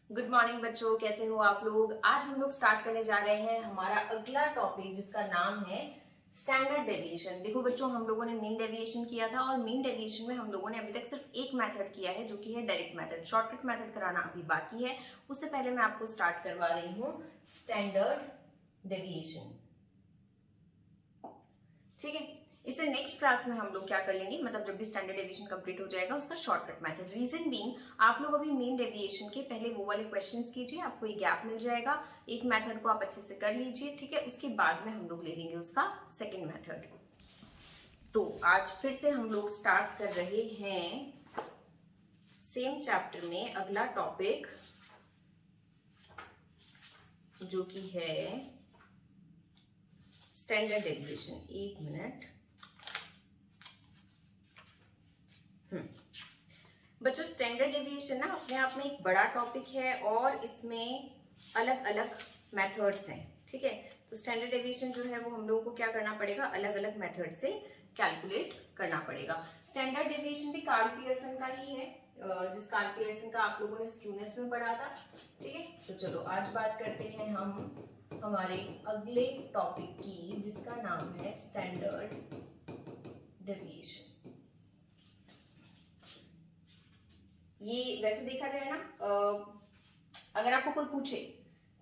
Good morning बच्चों, कैसे हो आप लोग। आज हम लोग स्टार्ट करने जा रहे हैं हमारा अगला टॉपिक जिसका नाम है स्टैंडर्ड डेविएशन। देखो बच्चों, हम लोगों ने मीन डेविएशन किया था और मीन डेविएशन में हम लोगों ने अभी तक सिर्फ एक मेथड किया है जो कि है डायरेक्ट मेथड। शॉर्टकट मेथड कराना अभी बाकी है। उससे पहले मैं आपको स्टार्ट करवा रही हूँ स्टैंडर्ड डेविएशन। ठीक है, इसे नेक्स्ट क्लास में हम लोग क्या कर लेंगे, मतलब जब भी स्टैंडर्ड डेविएशन कंप्लीट हो जाएगा उसका शॉर्टकट मेथड। रीजन बीइंग, आप लोग अभी मीन डेविएशन के पहले वो वाले क्वेश्चंस कीजिए, आपको ये गैप मिल जाएगा। एक मेथड को आप अच्छे से कर लीजिए, ठीक है। उसके बाद में हम लोग ले लेंगे उसका सेकेंड मेथड। तो आज फिर से हम लोग स्टार्ट कर रहे हैं सेम चैप्टर में अगला टॉपिक जो कि है स्टैंडर्ड डेविएशन। एक मिनट बच्चों, स्टैंडर्ड डेविएशन ना अपने आप में एक बड़ा टॉपिक है और इसमें अलग अलग मेथड्स हैं, ठीक है। तो स्टैंडर्ड डेविएशन जो है वो हम लोगों को क्या करना पड़ेगा, अलग अलग मेथड से कैलकुलेट करना पड़ेगा। स्टैंडर्ड डेविएशन भी कार्ल पियर्सन का ही है, जिस कार्ल पियर्सन का आप लोगों ने स्क्यूनेस में पढ़ा था, ठीक है। तो चलो आज बात करते हैं हम हमारे अगले टॉपिक की, जिसका नाम है स्टैंडर्ड डेविएशन। ये वैसे देखा जाए ना, अगर आपको कोई पूछे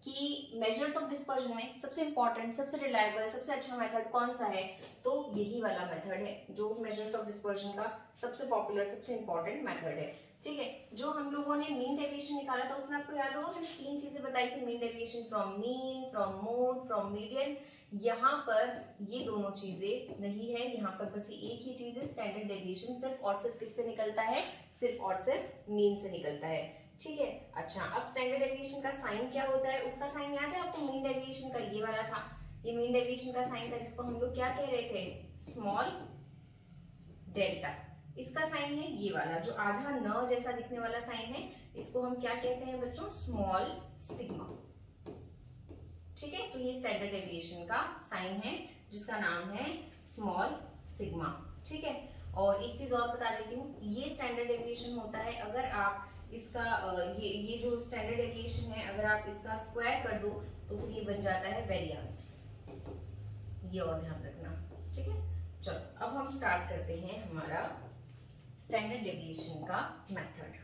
कि मेजर्स ऑफ डिस्पर्जन में सबसे इंपॉर्टेंट, सबसे रिलायबल, सबसे अच्छा मेथड कौन सा है, तो यही वाला मेथड है जो मेजर्स ऑफ डिस्पर्जन का सबसे पॉपुलर, सबसे इंपॉर्टेंट मेथड है, ठीक है। जो हम लोगों ने मीन डेविएशन निकाला था उसमें आपको याद होगा मैंने तीन चीजें बताई थी, mean deviation from mean, from mode, from median. यहाँ पर ये दोनों चीजें नहीं है, यहाँ पर बस एक ही चीज है, स्टैंडर्ड डेविएशन सिर्फ और सिर्फ किससे निकलता है, सिर्फ और सिर्फ मीन से निकलता है, ठीक है। अच्छा, अब स्टैंडर्ड डेविएशन का साइन क्या होता है, उसका साइन याद है आपको, मीन डेविएशन का ये वाला था, ये मीन डेविएशन का साइन था जिसको हम लोग क्या कह रहे थे, स्मॉल डेल्टा। इसका साइन है ये वाला जो आधा न जैसा दिखने वाला साइन है, इसको हम क्या कहते हैं बच्चों, स्मॉल सिग्मा, ठीक है। तो ये स्टैंडर्ड डेविएशन का साइन है जिसका नाम है स्मॉल सिग्मा, ठीक है। और एक चीज और बता देती हूँ, ये स्टैंडर्ड डेविएशन होता है अगर आप इसका ये जो स्टैंडर्ड डेविएशन है अगर आप इसका स्क्वायर कर दो तो फिर ये बन जाता है वेरिएंस, ये और ध्यान रखना, ठीक है। चलो अब हम स्टार्ट करते हैं हमारा स्टैंडर्ड डेविएशन का मेथड।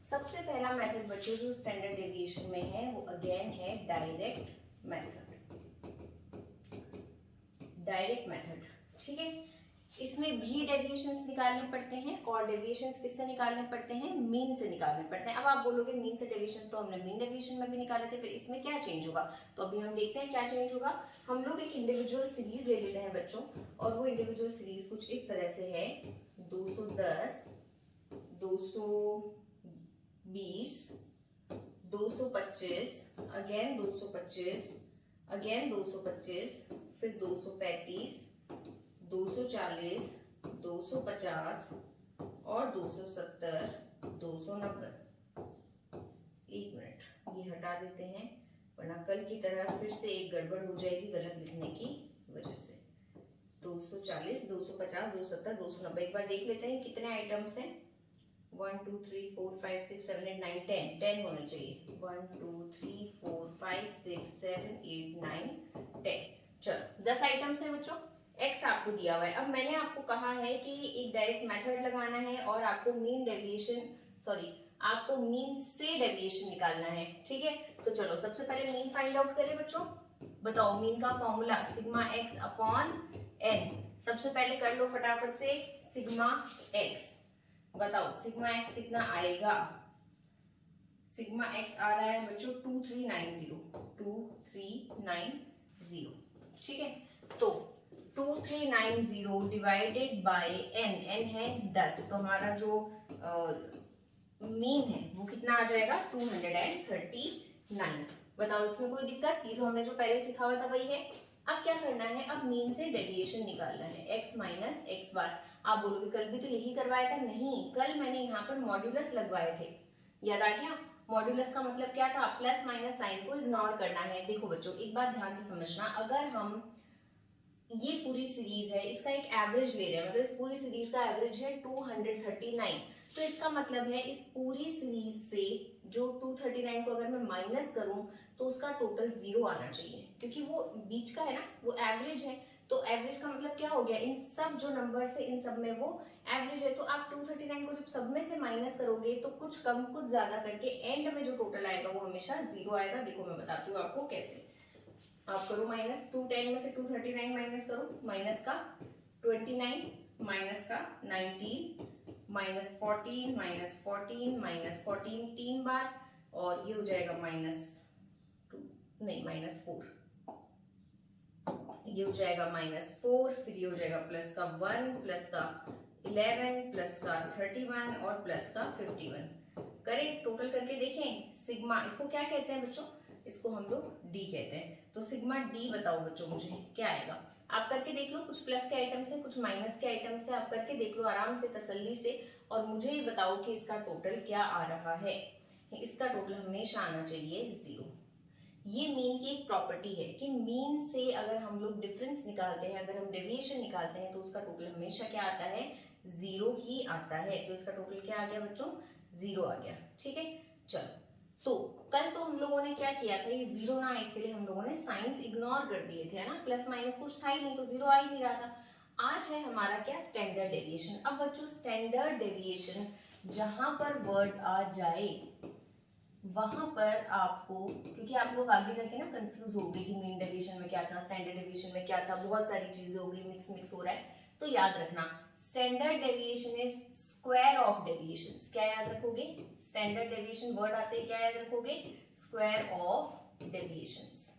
सबसे पहला मेथड बच्चों जो स्टैंडर्ड डेविएशन में है वो अगेन है डायरेक्ट मेथड, डायरेक्ट मेथड, ठीक है। इसमें भी डेविएशंस निकालने पड़ते हैं और डेविएशंस किससे निकालने पड़ते हैं, मीन से निकालने पड़ते हैं। अब आप बोलोगे मीन से डेविएशंस तो हमने मीन डेविएशन में भी निकाले थे, फिर इसमें क्या चेंज होगा, तो अभी हम देखते हैं क्या चेंज होगा। हम लोग एक इंडिविजुअल सीरीज ले लेते हैं बच्चों, और वो इंडिविजुअल सीरीज कुछ इस तरह से है, 210, 220, 225, अगेन 225, अगेन 225, फिर 235, 240, 250 और 270, 290। एक मिनट, ये हटा देते हैं वरना कल की तरह फिर से एक गड़बड़ हो जाएगी गलत लिखने की वजह से। 240, 250, 270, 290। एक बार देख लेते हैं कितने आइटम्स हैं, 1 2 3 4 5 6 7 8 9 10, 10 होने चाहिए, 1 2 3 4 5 6 7 8 9 10। चलो 10 आइटम्स है बच्चों, एक्स आपको दिया हुआ है। अब मैंने आपको कहा है कि एक डायरेक्ट मेथड लगाना है और आपको मीन डेविएशन, सॉरी आपको मीन से डेविएशन निकालना है, ठीक है। तो चलो सबसे पहले मीन फाइंड आउट करें बच्चों। बताओ मीन का formula sigma x upon n. सबसे पहले कर लो फटाफट से सिग्मा एक्स, बताओ सिग्मा एक्स कितना आएगा। सिग्मा एक्स आ रहा है बच्चों 2390, 2390, ठीक है। तो 2390 डिवाइडेड बाय एन, एन है 10, तो हमारा जो मीन है वो कितना आ जाएगा 239। बताओ इसमें कोई दिक्कत, ये तो हमने जो पहले सीखा हुआ था वही है। अब क्या करना है, अब मीन से डेविएशन निकालना है, x माइनस एक्स बार। आप बोलोगे कल भी तो यही करवाया था, नहीं कल मैंने यहाँ पर मॉड्यूलस लगवाए थे, याद आ गया। मॉड्यूलस का मतलब क्या था, प्लस माइनस साइन को इग्नोर करना है। देखो बच्चों एक बात ध्यान से समझना, अगर हम ये पूरी सीरीज है इसका एक एवरेज ले रहे हैं, मतलब इस पूरी सीरीज का एवरेज है 239, तो इसका मतलब है इस पूरी सीरीज से जो 239 माइनस करूं तो उसका टोटल 0 आना चाहिए, क्योंकि वो बीच का है ना, वो एवरेज है। तो एवरेज का मतलब क्या हो गया, इन सब जो नंबर है इन सब में वो एवरेज है। तो आप 239 को जब सब में से माइनस करोगे तो कुछ कम कुछ ज्यादा करके एंड में जो टोटल आएगा वो हमेशा 0 आएगा। देखो मैं बताती हूँ आपको कैसे। आप करो माइनस, 210 में से 239 माइनस करो, माइनस का 29, माइनस का 19, माइनस 14, माइनस 14, माइनस 14 तीन बार, और ये हो जाएगा -2, नहीं -4, ये हो जाएगा -4, फिर ये हो जाएगा प्लस का 1, प्लस का 11, प्लस का 31 और प्लस का 51। करें टोटल करके देखें। सिग्मा, इसको क्या कहते हैं बच्चों, इसको हम लोग डी कहते हैं। तो सिग्मा डी बताओ बच्चों मुझे क्या आएगा। आप करके देख लो, कुछ प्लस के आइटम से कुछ माइनस के आइटम से आप करके देख लो आराम से तसल्ली से, और मुझे ये बताओ कि इसका टोटल क्या आ रहा है। इसका टोटल हमेशा आना चाहिए 0। ये मीन की एक प्रॉपर्टी है कि मीन से अगर हम लोग डिफरेंस निकालते हैं, अगर हम डेविएशन निकालते हैं तो उसका टोटल हमेशा क्या आता है, 0 ही आता है। तो इसका टोटल क्या आ गया बच्चों, 0 आ गया। ठीक है, चलो। तो कल तो हम लोगों ने क्या किया था, ये 0 ना आए इसके लिए हम लोगों ने साइंस इग्नोर कर दिए थे, है ना, प्लस माइनस कुछ था ही नहीं तो 0 आ ही नहीं रहा था। आज है हमारा क्या, स्टैंडर्ड डेविएशन। अब बच्चों स्टैंडर्ड डेविएशन जहां पर वर्ड आ जाए वहां पर आपको, क्योंकि आप लोग आगे जाके ना कंफ्यूज हो गए कि मीन डेविएशन में क्या था, स्टैंडर्ड डेविएशन में क्या था, बहुत सारी चीजें हो गई, मिक्स हो रहा है। तो याद रखना standard deviation is square of deviations. क्या याद रखोगे, स्टैंडर्ड डेविएशन वर्ड आते हैं, क्या याद रखोगे, स्क्वायर ऑफ डेविएशंस।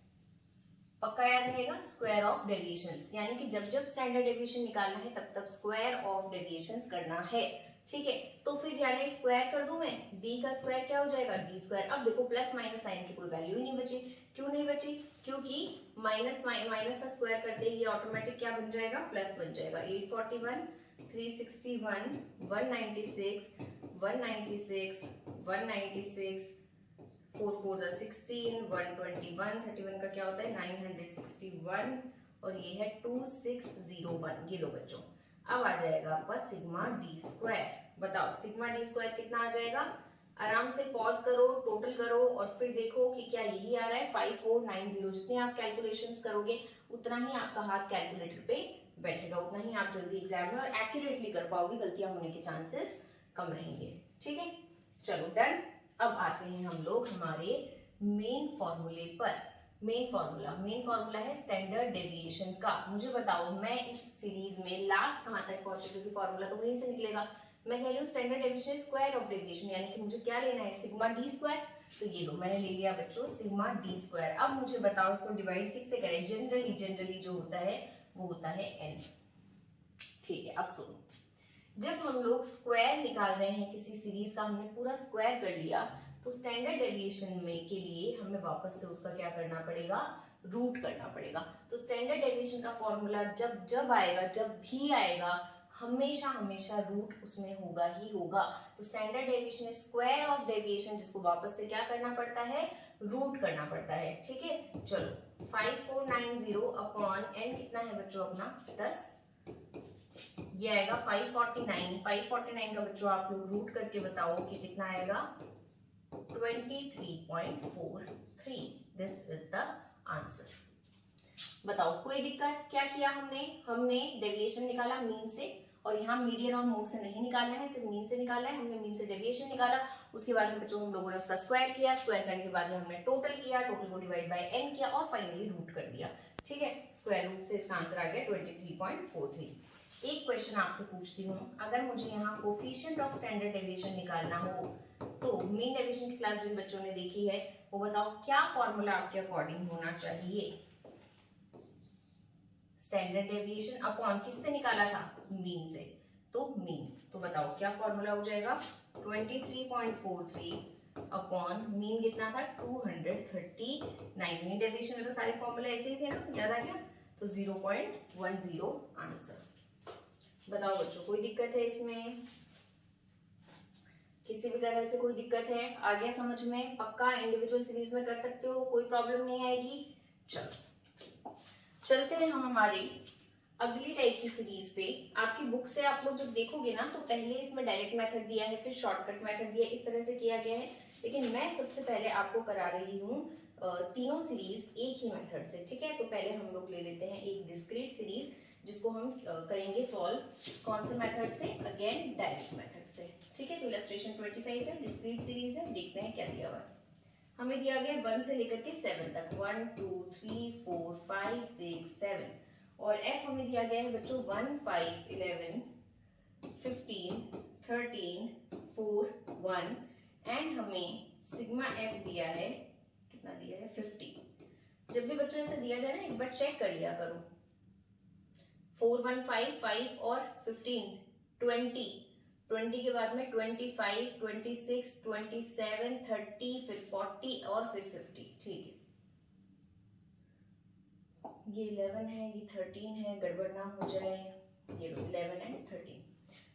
पक्का याद रहेगा, स्क्वायर ऑफ डेविएशंस, यानी कि जब जब स्टैंडर्ड डेविएशन निकालना है तब तब स्क्वायर ऑफ डेविएशंस करना है। ठीक है, तो फिर जाने स्क्वायर कर दूं मैं, d का स्क्वायर क्या हो जाएगा, d स्क्वायर। अब देखो प्लस माइनस साइन की कोई वैल्यू ही नहीं बची। क्यों नहीं बची, क्योंकि माइनस का स्क्वायर करते ही ये ऑटोमेटिक क्या बन जाएगा, प्लस बन जाएगा। 841, 361, 196, 196, 196, 4 4 जा 16, 121, 31 का क्या होता है 961, और ये है 2601। ये लो बच्चों, अब आ जाएगा आपका सिग्मा डी स्क्वायर। बताओ सिग्मा डी स्क्वायर कितना आ जाएगा, आराम से पॉज करो, टोटल करो और फिर देखो कि क्या यही आ रहा है 5490। जितने आप कैलकुलेशंस करोगे उतना ही आपका हाथ कैलकुलेटर पे बैठेगा, उतना ही आप जल्दी एग्जाम में और एक्यूरेटली कर पाओगे, गलतियां होने के चांसेस कम रहेंगे। ठीक है, चलो डन। अब आते हैं हम लोग हमारे मेन फॉर्मूले पर। मेन फॉर्मूला है स्टैंडर्ड डेविएशन का। मुझे बताओ मैं इस सीरीज में लास्ट कहां तक पहुंचे, क्योंकि फॉर्मूला तो वहीं से निकलेगा। मैं कह रही हूँ standard deviation square of deviation, यानी कि मुझे क्या लेना है, सिग्मा डी स्क्वायर। तो ये लो मैंने ले लिया बच्चों सिग्मा डी स्क्वायर। अब मुझे बताओ इसको डिवाइड किससे करें, जनरली जो होता है वो होता है n। ठीक है, अब सुनो, जब हम लोग स्क्वायर निकाल रहे हैं किसी सीरीज का, हमने पूरा स्क्वायर कर लिया, तो स्टैंडर्ड डेविएशन में के लिए हमें वापस से उसका क्या करना पड़ेगा, रूट करना पड़ेगा। तो स्टैंडर्ड डेविएशन का फॉर्मूला जब आएगा, जब भी आएगा, हमेशा रूट उसमें होगा ही होगा। तो standard deviation square of deviation, जिसको वापस से क्या करना पड़ता है, रूट करना पड़ता है। ठीक है, चलो 5490 अपॉन n कितना है बच्चों अपना 10, ये आएगा 549 का बच्चों आप लोग रूट करके बताओ कि कितना आएगा 23.43। This is the answer. बताओ कोई दिक्कत, क्या किया हमने डेविएशन निकाला मीन से, और यहाँ मीडियन और मोड से नहीं निकालना है, सिर्फ मीन से निकालना है। हमने मीन से डेविएशन निकाला, उसके बाद में बच्चों हम लोगों ने उसका स्क्वायर किया, स्क्वायर करने के बाद में हमने टोटल किया, टोटल को डिवाइड बाय n किया और फाइनली रूट कर दिया। ठीक है, स्क्वायर रूट से इसका आंसर आ गया 23.43। एक क्वेश्चन आपसे पूछती हूँ, अगर मुझे यहाँ कोफिशिएंट ऑफ स्टैंडर्ड डेविएशन निकालना हो, तो मीन डेविएशन की क्लास जिन बच्चों ने देखी है वो बताओ क्या फॉर्मूला आपके अकॉर्डिंग होना चाहिए। स्टैंडर्ड डेविएशन अपॉन किससे निकाला था, मीन से, तो मीन। तो बताओ क्या फॉर्मूला हो जाएगा 23.43 अपॉन मीन कितना था 239। मीन डेविएशन में तो सारे फॉर्मूला ऐसे ही थे ना, याद आ गया, तो 0.10 आंसर। बताओ बच्चों कोई दिक्कत है इसमें, किसी भी तरह से कोई दिक्कत है, आ गया समझ में, पक्का इंडिविजुअल सीरीज में कर सकते हो, कोई प्रॉब्लम नहीं आएगी। चलो चलते हैं हम हमारी अगली टाइप की सीरीज पे। आपकी बुक से आप लोग जब देखोगे ना, तो पहले इसमें डायरेक्ट मेथड दिया है, फिर शॉर्टकट मेथड दिया है, इस तरह से किया गया है। लेकिन मैं सबसे पहले आपको करा रही हूँ तीनों सीरीज एक ही मेथड से, ठीक है। तो पहले हम लोग ले लेते हैं एक डिस्क्रीट सीरीज, जिसको हम करेंगे सॉल्व कौन से मेथड से, अगेन डायरेक्ट मेथड से, ठीक है। तो इलस्ट्रेशन 25 है, डिस्क्रीट सीरीज है, देखते हैं क्या दिया हुआ है। हमें दिया गया 1 से लेकर के 7 तक, 1 2 3 4 5 6 7, और f हमें दिया गया है बच्चों 1 5 11 15 13 4 1, एंड हमें सिग्मा f दिया है, कितना दिया है 50। जब भी बच्चों ऐसे दिया जाए ना एक बार चेक कर लिया करो, 4 1 5 5 और 15 20 के बाद में 25 26 27 30 फिर 40 और फिर 50, ठीक है। ये 11 है, ये 13 है, गड़बड़ ना हो जाए, ये 11 एंड 13,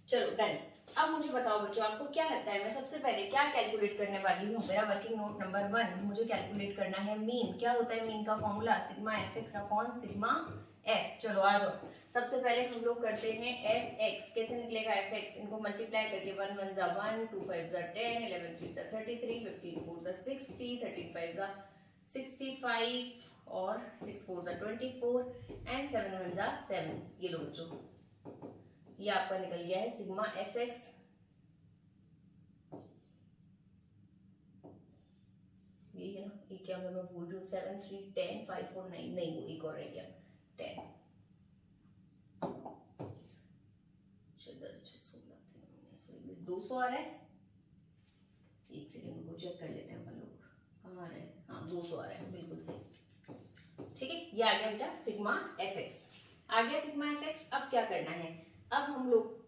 चलो डन। अब मुझे बताओ बच्चों, आपको क्या लगता है मैं सबसे पहले क्या कैलकुलेट करने वाली हूँ। मेरा वर्किंग नोट नंबर 1, मुझे कैलकुलेट करना है मीन। क्या होता है मीन का formula, sigma F x upon sigma F. चलो आ जाओ, सबसे पहले हम लोग करते हैं एफ एक्स। कैसे निकलेगा एफ एक्स, इनको मल्टीप्लाई करके 1 1 जा 1, 2 5 जा 10, 11 3 जा 33, 15 4 जा 60, 13 5 जा 65 और 6 4 जा 24 एंड 7 1 जा 7। ये लो बच्चों, ये आपका निकल गया है सिग्मा एफ एक्स। ये है ना, ये क्या मैं भूल रही हूँ, 7 3 10 5 4 9, नहीं वो एक और रह गया 10, 10 6 16 19 200 आ रहा है। एक सेकंड को चेक कर लेते हैं अपन लोग, कहाँ आ रहा है, हाँ 200 आ रहा है, बिल्कुल सही, ठीक है। ये आ गया बेटा सिग्मा एफ एक्स, आ गया सिग्मा एफ एक्स। अब क्या करना है, अब हम लोग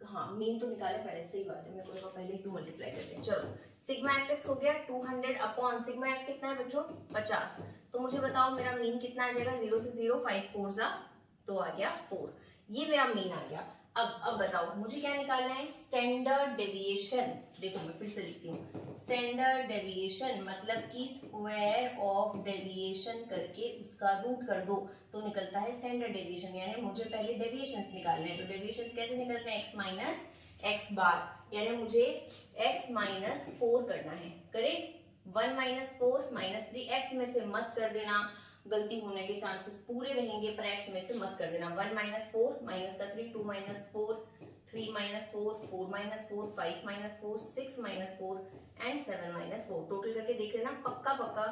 हाँ मीन तो निकाले पहले, सही बात है, मेरे को पहले क्यों मल्टीप्लाई करते हैं। चलो सिग्मा एफ एक्स हो गया 200 अपॉन सिग्मा एफ कितना है बच्चों 50। तो मुझे बताओ मेरा मीन कितना आ जाएगा, 0 से 0 5 4 जा, तो आ गया 4, ये मेरा मीन आ गया। अब बताओ मुझे क्या निकालना है, स्टैंडर्ड डेविएशन। देखो मैं फिर से लिखती हूँ, स्टैंडर्ड डेविएशन मतलब कि स्क्वायर ऑफ डेविएशन करके उसका रूट कर दो तो निकलता है स्टैंडर्ड डेविएशन। यानी मुझे पहले डेविएशंस निकालने हैं। तो डेविएशंस कैसे निकलते हैं, x माइनस एक्स बार, यानी मुझे x माइनस 4 करना है। करेक्ट, 1 माइनस 4 माइनस 3, f में से मत कर देना, गलती होने के चांसेस पूरे रहेंगे, पर f में से मत कर देना। 1 माइनस 4 माइनस का 3, 2 minus 4 3 minus 4 4 minus 4 5 minus 4 6 minus 4 and 7 minus 4। Total करके देख लेना, पक्का पक्का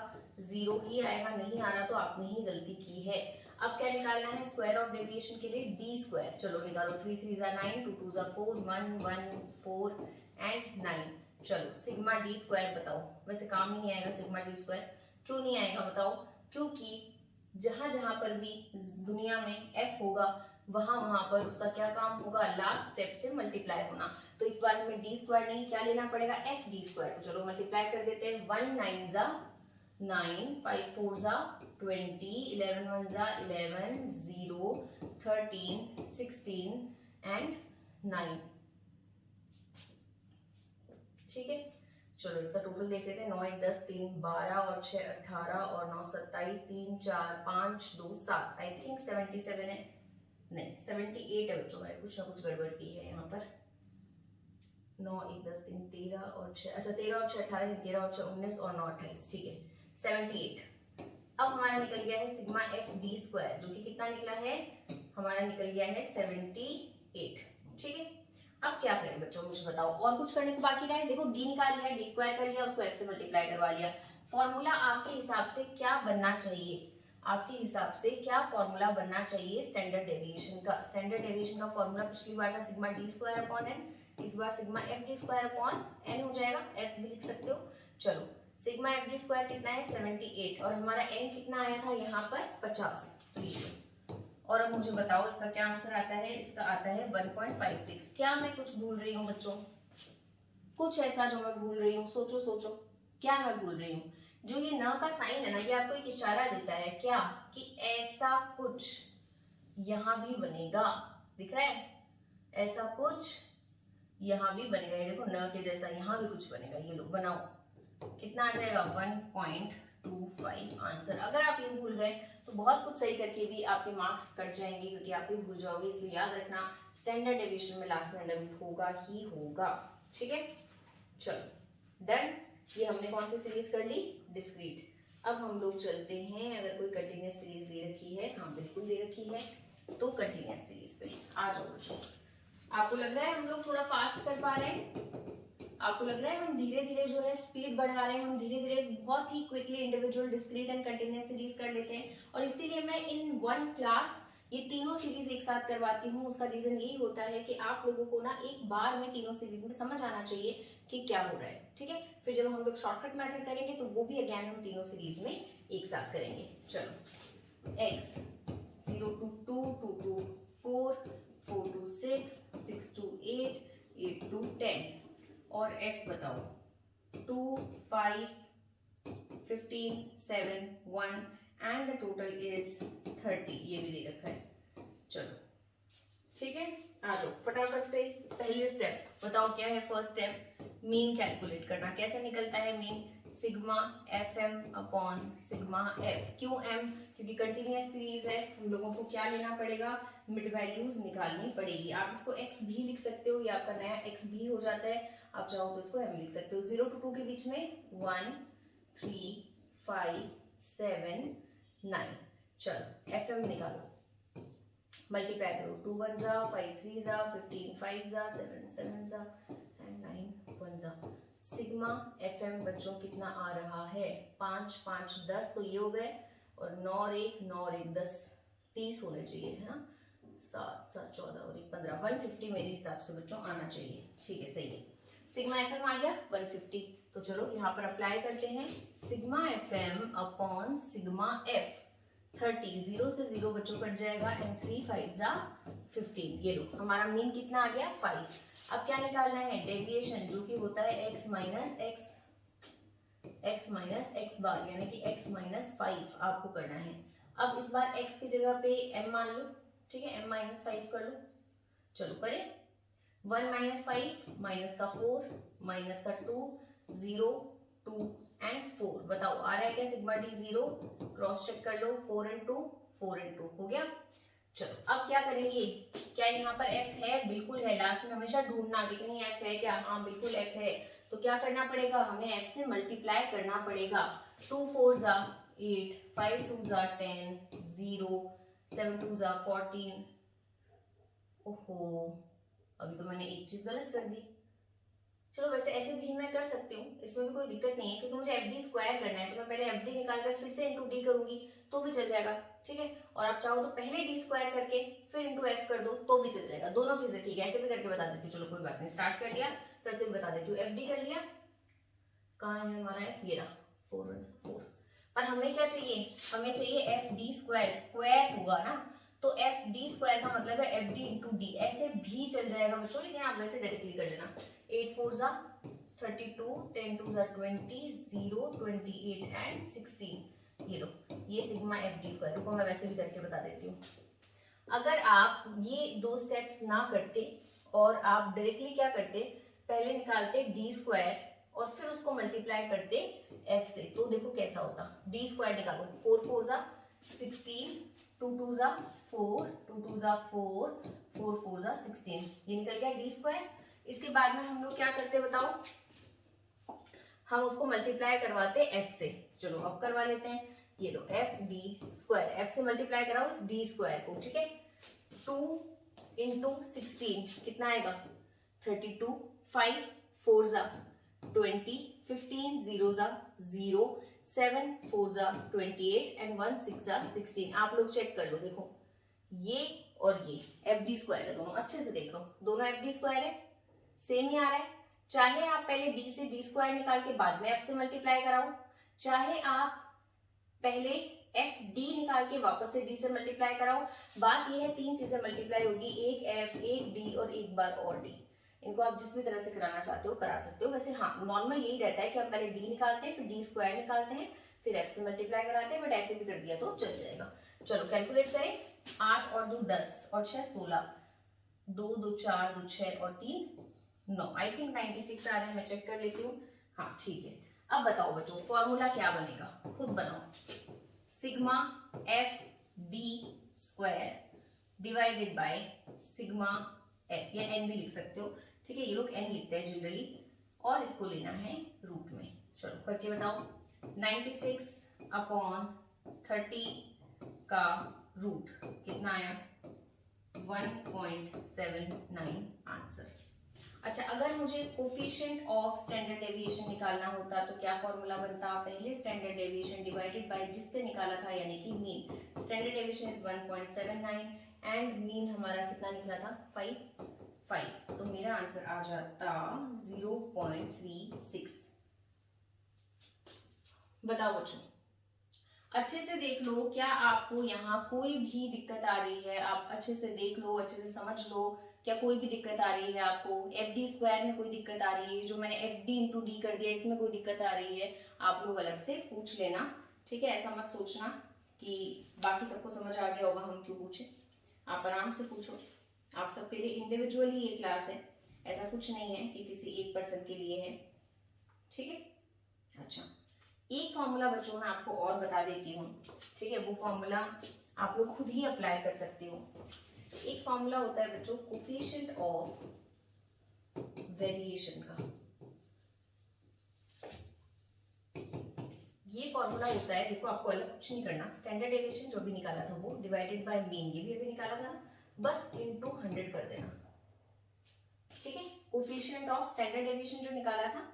0 ही आएगा, नहीं आ रहा तो आपने ही गलती की है। अब क्या निकालना है, स्क्वायर ऑफ डेविएशन के लिए डी स्क्वायर। चलो निकालो, 3 3 जा 9, 2 2 जा 4, 1 1 4 एंड 9। चलो सिग्मा डी स्क्वायर बताओ, वैसे काम नहीं आएगा सिग्मा डी स्क्वायर, क्यों नहीं आएगा बताओ, क्योंकि जहां जहां पर भी दुनिया में f होगा वहां वहां पर उसका क्या काम होगा, लास्ट स्टेप से मल्टीप्लाई होना। तो इस बार में डी स्क्वायर नहीं, क्या लेना पड़ेगा, एफ डी स्क्वायर। तो चलो मल्टीप्लाई कर देते हैं, 1 9 जा 9, 5 4 जा 20, 11 1 जा 11, 0 13 16 एंड 9, ठीक है। चलो इसका टोटल देख लेते हैं, 9 1 10 3 12 और 6 18 और 9 27 3 4 5 2 7, आई थिंक 77 है, नहीं 78 है बच्चों, मैंने कुछ ना कुछ गड़बड़ की है यहाँ पर। 9 1 10 3 13 और 6, अच्छा 13 और 6 18, 13 और 6 19 और 9 28, ठीक है 78। अब हमारा निकल गया है सिग्मा एफ डी स्क्वायर, जो कि कितना निकला है, हमारा निकल गया है 78, ठीक है। अब क्या करें बच्चों मुझे बताओ, और कुछ करने को बाकी रहा है। देखो डी निकाल लिया, डी स्क्वायर कर लिया, उसको एफ से मल्टीप्लाई करवा लिया। फॉर्मूला आपके हिसाब से क्या बनना चाहिए, आपके हिसाब से क्या फॉर्मूला बनना चाहिए स्टैंडर्ड डेविएशन का। स्टैंडर्ड डेविएशन का फॉर्मूला पिछली बार था sigma d square upon n, इस बार sigma f d square upon n हो जाएगा, एफ भी लिख सकते हो। चलो सिग्मा एफ डी स्क्वायर कितना है 78 और हमारा एन कितना आया था यहाँ पर 50। और अब मुझे बताओ इसका क्या आंसर आता है, इसका आता है 1.56। क्या मैं कुछ भूल रही हूँ बच्चों, कुछ ऐसा जो मैं भूल रही हूँ, सोचो सोचो क्या मैं भूल रही हूँ। जो ये न का साइन है ना, ये आपको एक इशारा देता है क्या, कि ऐसा कुछ यहाँ भी बनेगा, दिख रहा है, ऐसा कुछ यहाँ भी बनेगा। ये देखो न के जैसा यहाँ भी कुछ बनेगा, ये लो बनाओ, कितना आ जाएगा 1.25 आंसर। अगर आप ये भूल गए तो बहुत कुछ सही करके भी आपके मार्क्स कट जाएंगे, क्योंकि आप भी भूल जाओगे। इसलिए याद रखना स्टैंडर्ड डेविएशन में लास्ट में अंडर रूट होगा ही होगा, ठीक है। चलो डन, ये हमने कौन सी सीरीज कर ली, डिस्क्रीट। अब हम लोग चलते हैं, अगर कोई कंटिन्यूस सीरीज दे रखी है, हाँ बिल्कुल दे रखी है, तो कंटिन्यूस सीरीज पे आ जाओ बच्चों। आपको लग रहा है हम लोग थोड़ा फास्ट कर पा रहे हैं, आपको लग रहा है हम धीरे धीरे जो है स्पीड बढ़ा रहे हैं, हम धीरे धीरे बहुत ही quickly individual, discrete and continuous series कर लेते हैं। और इसीलिए मैं इन वन क्लास ये तीनों सीरीज एक साथ करवाती हूँ। उसका रीजन यही होता है कि आप लोगों को ना एक बार में तीनों सीरीज में समझ आना चाहिए कि क्या हो रहा है, ठीक है। फिर जब हम लोग शॉर्टकट मेथड करेंगे तो वो भी अगेन हम तीनों सीरीज में एक साथ करेंगे। चलो, x 0 to 2, 2 to 4, 4 to 6, 6 to 8, 8 to 10, और f बताओ 2, 5, 15, 7, 1 एंड द टोटल इज 30, ये भी दे रखा है। चलो ठीक है, आ जाओ फटाफट से। पहले स्टेप बताओ क्या है, फर्स्ट स्टेप मीन कैलकुलेट करना। कैसे निकलता है mean, sigma f m upon sigma f. क्यों एम, क्योंकि कंटिन्यूस सीरीज है, हम लोगों को क्या लेना पड़ेगा, मिड वैल्यूज निकालनी पड़ेगी। आप इसको x भी लिख सकते हो, ये आपका नया x भी हो जाता है, आप चाहो तो इसको m लिख सकते हो। 0 to 2 के बीच में 1, 3, 5, 7, 9। चलो एफ एम निकालो, मल्टीप्लाई करो, 2 1 जा, 5 3 जा, 15 5 जा, 7 7 जा एंड 9 1 जा। सिग्मा एफ एम बच्चों कितना आ रहा है, 5 5 10, तो ये हो गए, और 9 और 1 9 और 1 10, 30 होने चाहिए, है ना। 7 7 14 और 1 15, 150 मेरे हिसाब से बच्चों आना चाहिए, ठीक है सही है। सिग्मा एफ एम आ गया 150, तो चलो यहाँ पर अप्लाई करते हैं, sigma f m upon sigma f. 30, 0 से 0 बच्चों कट जाएगा, एंड 3 5 जा 15। ये लो हमारा मीन कितना आ गया 5। अब क्या निकालना है, डेविएशन, जो कि होता है x माइनस एक्स बार, यानी कि x माइनस 5 आपको करना है। अब इस बार x की जगह पे m मान लो, ठीक है, m माइनस 5 कर लो। चलो करें, 1 माइनस 5 माइनस का 4 माइनस का 2, 0 2 एंड 4। बताओ आ रहा है क्या सिग्मा डी 0, क्रॉस चेक कर लो, 4 and 2 4 and 2 हो गया। चलो अब क्या करेंगे, क्या यहाँ पर f है, बिल्कुल है, लास्ट में हमेशा ढूंढना कि कहीं f है क्या, हाँ बिल्कुल f है। तो क्या करना पड़ेगा, हमें f से मल्टीप्लाई करना पड़ेगा। 2 4 जा 8, 5 2 जा 10, 0 7 2 जा 14। ओहो, अभी तो मैंने एक चीज गलत कर दी। चलो वैसे ऐसे भी मैं कर सकती हूँ, इसमें भी कोई दिक्कत नहीं है, क्योंकि मुझे एफ डी स्क्वायर करना है, तो मैं पहले एफ डी निकाल कर फिर से इंटू डी करूंगी तो भी चल जाएगा, ठीक है। और आप चाहो तो पहले डी स्क्वायर करके फिर इंटू एफ कर दो तो भी चल जाएगा, दोनों चीजें ठीक है। ऐसे भी करके बता देती हूँ, चलो कोई बात नहीं, स्टार्ट कर लिया तो ऐसे भी बता देती हूँ। एफ डी कर लिया, कहाँ है हमारा एफ, ये रहा, 4 1 4। पर हमें क्या चाहिए, हमें चाहिए एफ डी स्क्वायर, स्क्वायर हुआ ना, तो एफ डी स्क्वायर का मतलब है एफ डी इंटू डी। ऐसे भी चल जाएगा बच्चों, लेकिन आप वैसे डायरेक्टली कर लेना। 8 4 जा 32, 10 2 जा 20, 0 28 एंड 16। ये लो, ये सिग्मा एफ डी स्क्वायर। रुको मैं वैसे भी करके बता देती हूँ। अगर आप ये दो स्टेप्स ना करते और आप डायरेक्टली क्या करते, पहले निकालते डी स्क्वायर और फिर उसको मल्टीप्लाई करते एफ से, तो देखो कैसा होता। डी स्क्वायर निकालो, 4 4 जा 16, 2 2 जा 4, 2 2 जा 4, 4 4 जा 16, ये निकल गया डी स्क्वायर। इसके बाद में हम लोग क्या करते बताओ, हम उसको मल्टीप्लाई करवाते एफ से। चलो अब करवा लेते हैं, ये लो एफ डी स्क्वायर, एफ से मल्टीप्लाई कराओ इस डी स्क्वायर को, ठीक है। 2 इंटू 16 कितना आएगा 32, 5 4 जा 20, 15 0 जा 0, 7 4 जा 28 एंड 1 6 जा 16। आप लोग चेक कर लो, देखो ये और ये एफ डी स्क्वायर है, दोनों अच्छे से देख लो, दोनों एफ डी स्क्वायर है, सेम ही आ रहा है। चाहे आप पहले डी से डी स्क्वायर निकाल के बाद में एफ से मल्टीप्लाई कराओ, चाहे आप पहले एफ डी निकाल के वापस से डी से मल्टीप्लाई कराओ। बात यह है, तीन चीजें मल्टीप्लाई होगी, एक एफ एक डी और एक बार और डी। इनको आप जिस भी तरह से कराना चाहते हो करा सकते हो। वैसे हाँ, नॉर्मल यही रहता है कि हम पहले डी निकालते हैं, फिर डी स्क्वायर निकालते हैं, फिर एफ से मल्टीप्लाई कराते हैं, बट ऐसे भी कर दिया तो चल जाएगा। चलो कैलकुलेट करें, 8 और 2 10 और 6 16, 2 2 4 2 6 और 3 9। आई थिंक 96 आ रहा है, मैं चेक कर लेती हूँ। हाँ ठीक है। अब बताओ बच्चों फॉर्मूला क्या बनेगा, खुद बनाओ। Sigma f d square divided by sigma F, या एन भी लिख सकते हो, ठीक है, ये लोग एन लिखते हैं जनरली, और इसको लेना है रूट में। चलो करके बताओ। 96 अपॉन 30 का रूट कितना आया? 1.79 आंसर। अच्छा, अगर मुझे कोफिशिएंट ऑफ स्टैंडर्ड डेविएशन निकालना होता तो क्या फॉर्मूला बनता? पहले स्टैंडर्ड डेविएशन डिवाइडेड बाय जिससे निकाला था यानी कि mean. Standard deviation is 1.79 and mean हमारा कितना निकला था? 5। तो मेरा आंसर आ जाता 0.36। बताओ बच्चों, अच्छे से देख लो, क्या आपको यहाँ कोई भी दिक्कत आ रही है? आप अच्छे से देख लो, अच्छे से समझ लो, क्या कोई भी दिक्कत आ रही है आपको? FD स्क्वायर में कोई दिक्कत आ रही है? जो मैंने FD इंटू डी कर दिया इसमें कोई दिक्कत आ रही है? आप लोग अलग से पूछ लेना, ठीक है? ऐसा मत सोचना कि बाकी सबको समझ आ गया होगा हम क्यों पूछे। आप आराम से पूछो, आप सबके लिए इंडिविजुअली ये क्लास है, ऐसा कुछ नहीं है कि किसी एक पर्सन के लिए है, ठीक है? अच्छा, एक फॉर्मूला बच्चों मैं आपको और बता देती हूँ, ठीक है? वो फॉर्मूला आप लोग खुद ही अप्लाई कर सकते हो। एक फॉर्मूला होता है बच्चों कोफिशिएंट ऑफ वेरिएशन का। ये फॉर्मूला होता है, देखो आपको अलग कुछ नहीं करना, स्टैंडर्ड डेविएशन जो भी निकाला था वो डिवाइडेड बाय मीन, ये भी अभी निकाला था ना, बस इनटू 100 कर देना, ठीक है? कोफिशिएंट ऑफ स्टैंडर्ड डेविएशन जो निकाला था,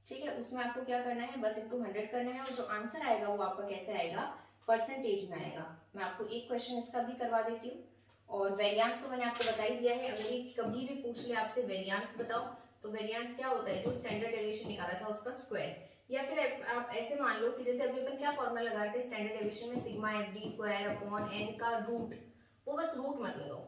ठीक है, उसमें आपको क्या करना है? बस इनटू 100 करना है और जो आंसर आएगा वो आपका कैसे आएगा? परसेंटेज में आएगा। मैं आपको एक क्वेश्चन इसका भी करवा देती हूँ। और वेरिएंस तो मैंने आपको बता ही दिया है, अगर ये कभी भी पूछ ले आपसे वेरिएंस बताओ, तो वेरिएंस क्या होता है? जो स्टैंडर्ड डेविएशन निकाला था उसका स्क्वायर। या फिर आप ऐसे मान लो कि जैसे अभी अपन क्या फॉर्मूला लगाते हैं स्टैंडर्ड डेविएशन में, sigma FD square upon n का रूट। वो बस रूट मत लगाओ,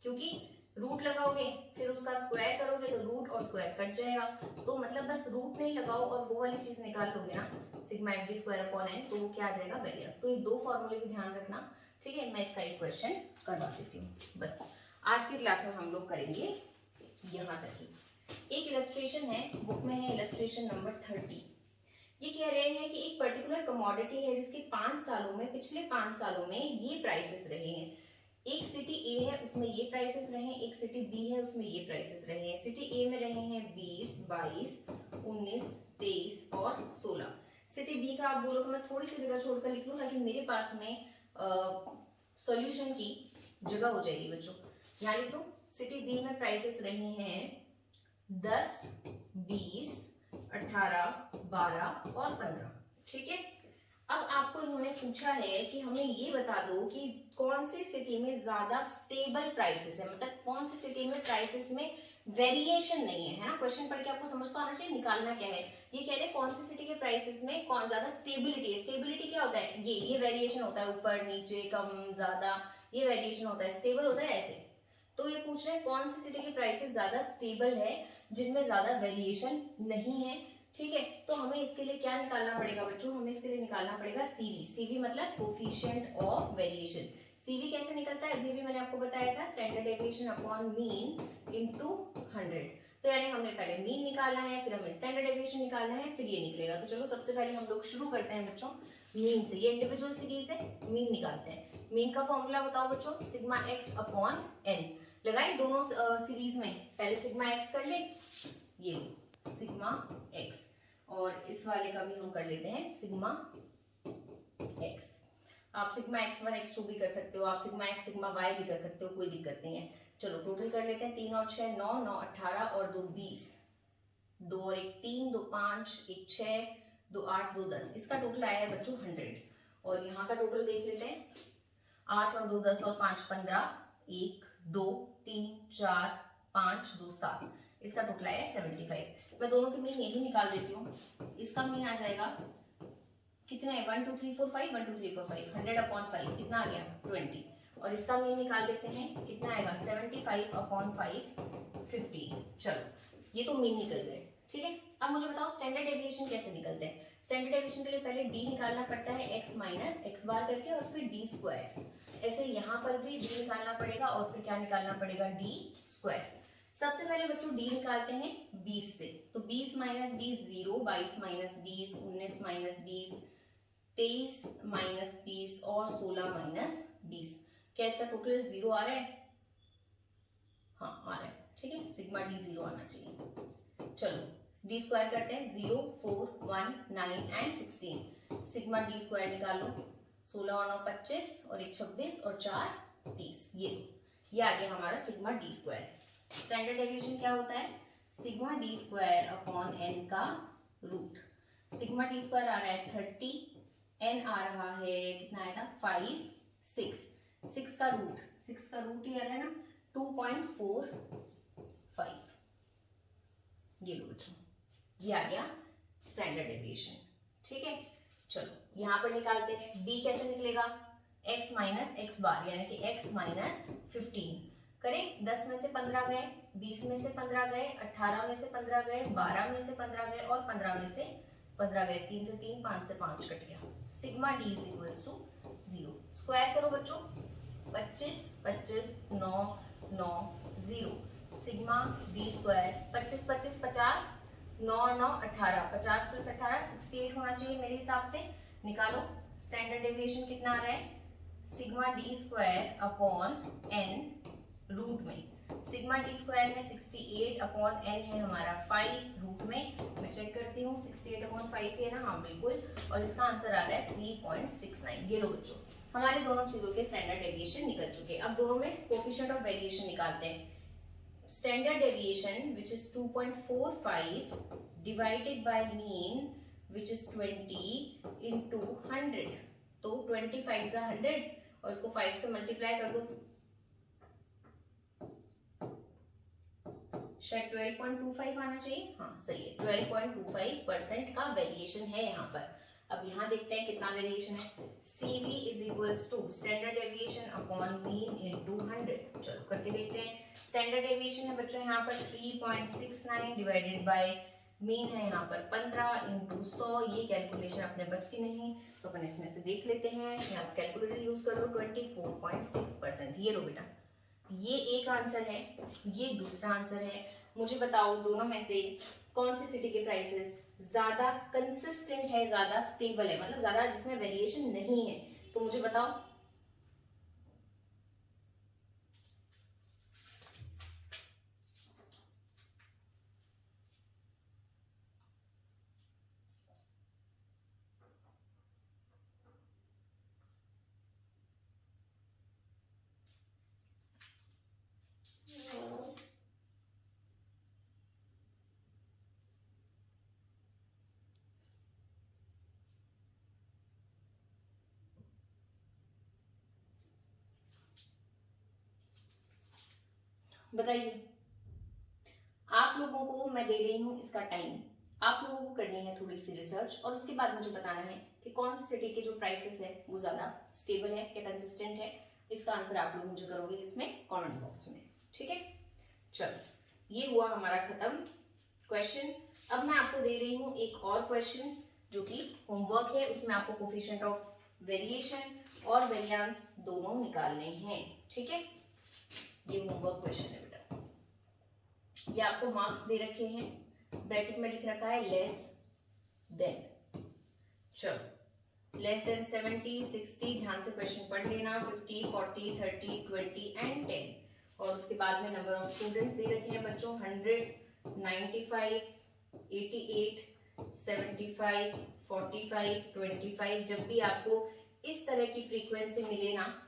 क्योंकि रूट लगाओगे फिर उसका स्क्वायर करोगे तो रूट और स्क्वायर कट जाएगा, तो मतलब बस रूट नहीं लगाओ और वो वाली चीज निकाल लोगे ना, sigma FD square upon n, तो वो क्या आ जाएगा? वेरिएंस। तो ये दो फॉर्मूले भी ध्यान रखना, ठीक है? मैं इसका एक क्वेश्चन करवा देती हूँ। बस आज की क्लास में हम लोग करेंगे यहाँ तक ही। एक इलस्ट्रेशन है, बुक में है इलस्ट्रेशन नंबर 30। ये कह रहे हैं कि एक पर्टिकुलर कमोडिटी है जिसके 5 सालों में, पिछले 5 सालों में ये प्राइसेस रहे हैं। एक सिटी ए है उसमें ये प्राइसेस रहे हैं, एक सिटी बी है उसमें ये प्राइसेस रहे हैं। सिटी ए में रहे हैं 20, 22, 19, 23 और 16। सिटी बी का आप बोलो तो मैं थोड़ी सी जगह छोड़कर लिख लूं ताकि मेरे पास में सॉल्यूशन की जगह हो जाएगी बच्चों। यहाँ लिख लो, सिटी बी में प्राइसेस रहे हैं 10, 20, 18, 12 और 15, ठीक है? अब आपको इन्होंने पूछा है कि हमें ये बता दो कि कौन सी सिटी में ज्यादा स्टेबल प्राइसेस है, मतलब कौन सी सिटी में प्राइसेस में वेरिएशन नहीं है, है ना? क्वेश्चन पढ़ के आपको समझ तो आना चाहिए निकालना क्या है। ये कह रहे हैं कौन सी सिटी के प्राइसेस में कौन ज्यादा स्टेबिलिटी है। स्टेबिलिटी क्या होता है? ये वेरिएशन होता है, ऊपर नीचे कम ज्यादा, ये वेरिएशन होता है। स्टेबल होता है ऐसे। तो ये पूछ रहे हैं कौन सी सिटी के प्राइसेस ज्यादा स्टेबल है, जिनमें ज्यादा वेरिएशन नहीं है, ठीक है? तो हमें इसके लिए क्या निकालना पड़ेगा बच्चों? हमें इसके लिए निकालना पड़ेगा सीवी। सीवी मतलब कोफिशिएंट ऑफ वेरिएशन। सीवी कैसे निकलता है अभी भी मैंने आपको बताया था, standard deviation upon mean into 100। तो यानी हमें पहले मीन निकालना है, फिर हमें स्टैंडर्ड डेविएशन निकालना है, फिर ये निकलेगा। तो चलो सबसे पहले हम लोग शुरू करते हैं बच्चों मीन से। ये इंडिविजुअल सीरीज है, मीन निकालते हैं। मीन का फॉर्मूला बताओ बच्चों, सिग्मा एक्स अपॉन एन। लगाए दोनों सीरीज में, पहले सिग्मा एक्स कर ले, ये सिग्मा एक्स, और इस वाले का भी हम कर लेते हैं सिग्मा एक्स। आप सिग्मा x1 x2 भी कर सकते हो, आप सिग्मा x सिग्मा y भी कर सकते हो, कोई दिक्कत नहीं है। चलो टोटल कर लेते हैं, 3 और 6 9, 9 18 और 2 20, 2 और 1 3, 2 5, 1 6, 2 8, 2 10। इसका टोटल आया है बच्चों 100। और यहाँ का टोटल देख लेते हैं, 8 और 2 10 और 5 15, 1 2 3 4 5 2 7। इसका टोटल आया 75। मैं दोनों के मीन यही निकाल देती हूँ। इसका मीन आ जाएगा कितने? 1 2 3 4 5, 1 2 3 4 5, 100 अपॉन 5 कितना आ गया? 20। और इसका मीन निकाल देते हैं, कितना आएगा? 75 अपॉन 5, 50। चलो ये तो मीन निकल गए, ठीक है? अब मुझे बताओ स्टैंडर्ड डेविएशन कैसे निकलते हैं। स्टैंडर्ड डेविएशन के लिए पहले डी निकालना पड़ता है, x माइनस एक्स बार करके, और फिर डी स्क्वायर। ऐसे यहाँ पर भी डी निकालना पड़ेगा और फिर क्या निकालना पड़ेगा? D square. सबसे पहले बच्चों डी निकालते हैं 20 से, तो 20 माइनस 20 0, 22 माइनस 20 19 माइनस 20 23 माइनस 20 और 16 माइनस 20। क्या इसका टोटल 0 आ रहा है? हाँ आ रहा है, ठीक है? सिग्मा डी 0 आना चाहिए। चलो डी स्क्वायर करते हैं 0, 4, 1, 9 एंड 16। सिग्मा डी स्क्वायर निकालो 16 और 9 25 और 1 26 और 4 30। ये आ गया हमारा sigma d square. Standard deviation क्या होता है? Sigma d square upon n का रूट। सिग्मा डी स्क्वायर आ रहा है 30, एन आ रहा है कितना आया था 5, 6, 6 का रूट ही आ रहा है ना 2.45। ये लो बच्चों, ये आ गया स्टैंडर्ड डेविएशन। ठीक है, चलो यहाँ पर निकालते हैं। डी कैसे निकलेगा? x माइनस एक्स बार यानी कि x माइनस 15 करें। 10 में से 15 गए, 20 में से 15 गए, 18 में से 15 गए, 12 में से 15 गए और 15 में से 15 गए। 3 से 3, 5 से 5 कट गया। Sigma d is equals to 0। Square करो बच्चों, 25, 25, 9, 9, 0। सिग्मा डी स्क्वायर 25, 25, 50, 9, 9, 18, 50 प्लस 18 68 होना चाहिए मेरे हिसाब से। निकालो स्टैंडर्ड डेविएशन कितना आ रहा है? Sigma d square upon n root में। सिग्मा डी स्क्वायर में 68 अपॉन एन है हमारा 5 रूट में। मैं चेक करती हूँ 68 अपॉन 5 है ना? हाँ बिल्कुल। और इसका आंसर आ रहा है 3.69। ये लो बच्चों, हमारे दोनों चीजों के स्टैंडर्ड डेविएशन निकल चुके। अब दोनों में कोएफिशिएंट ऑफ वेरिएशन निकालते हैं। Standard deviation which is 2.45 divided by mean which is 20 into 100। तो 25 से 100 और इसको 5 से मल्टीप्लाई कर दो, शायद 12.25 आना चाहिए। हाँ सही है, 12.25% का वेरिएशन है यहाँ पर। अब यहाँ देखते हैं कितना वेरिएशन है। CV is equals to standard deviation upon mean into 100। चलो करके देखते हैं। स्टैंडर्ड डेविएशन है बच्चों यहाँ पर 3.69 डिवाइडेड बाय मीन है यहाँ पर 15 इंटू 100। ये कैलकुलेशन अपने बस की नहीं, तो अपन इसमें से देख लेते हैं। यहाँ कैलकुलेटर यूज कर लो। 24.6%। ये लो बेटा, ये एक आंसर है, ये दूसरा आंसर है। मुझे बताओ दोनों में से कौन सी सिटी के प्राइसेस ज्यादा कंसिस्टेंट है, ज्यादा स्टेबल है, मतलब ज्यादा जिसमें वेरिएशन नहीं है। तो मुझे बताओ। बताइए, आप लोगों को मैं दे रही हूं इसका टाइम। आप लोगों को करनी है थोड़ी सी रिसर्च और उसके बाद मुझे बताना है कि कौन सी सिटी के जो प्राइसेस है वो ज्यादा स्टेबल है या कंसिस्टेंट है। इसका आंसर आप लोग मुझे करोगे इसमें कमेंट बॉक्स में। ठीक है, चलो ये हुआ हमारा खत्म क्वेश्चन। अब मैं आपको दे रही हूँ एक और क्वेश्चन जो कि होमवर्क है। उसमें आपको कोफिशिएंट ऑफ वेरिएशन और वेरिएंस दोनों निकालने हैं। ठीक है, ये होमवर्क क्वेश्चन है बेटा। ये आपको मार्क्स दे रखे हैं, ब्रैकेट में लिख रखा है लेस देन। चलो लेस देन 70, 60, ध्यान से क्वेश्चन पढ़ लेना। 50, 40, 30, 20 एंड 10। और उसके बाद में नंबर ऑफ स्टूडेंट्स दे रखे हैं बच्चों 100, 95, 88, 75, 45, 25। जब भी आपको इस तरह की फ्रीक्वेंसी मिले ना,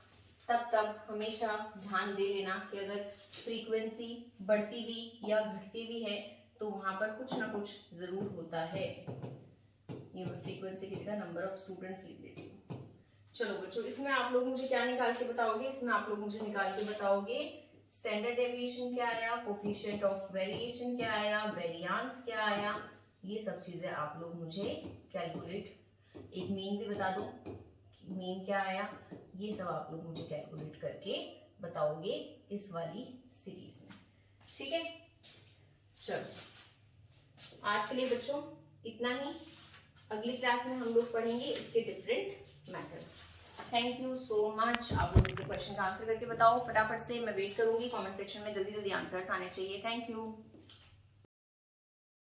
तब हमेशा ध्यान दे लेना कि अगर फ्रीक्वेंसी बढ़ती भी या घटती भी है तो वहां पर कुछ ना कुछ जरूर होता है। ये मैं फ्रीक्वेंसी की जगह नंबर ऑफ स्टूडेंट्स लिख देती हूँ। चलो बच्चों, इसमें आप लोग मुझे क्या निकाल के बताओगे? इसमें आप लोग मुझे निकाल के बताओगे स्टैंडर्ड डेविएशन क्या आया, कोफिशिएंट ऑफ वेरिएशन क्या आया, वेरिएंस क्या आया। ये सब चीजें आप लोग मुझे कैलकुलेट, एक मीन भी बता दो मीन क्या आया। ये सब आप लोग मुझे कैलकुलेट करके बताओगे इस वाली सीरीज में। ठीक है, चलो आज के लिए बच्चों इतना ही। अगली क्लास में हम लोग पढ़ेंगे इसके different methods. Thank you so much. आप लोग इसके क्वेश्चन का आंसर करके बताओ फटाफट से। मैं वेट करूंगी कमेंट सेक्शन में, जल्दी जल्दी आंसर्स आने चाहिए। Thank you.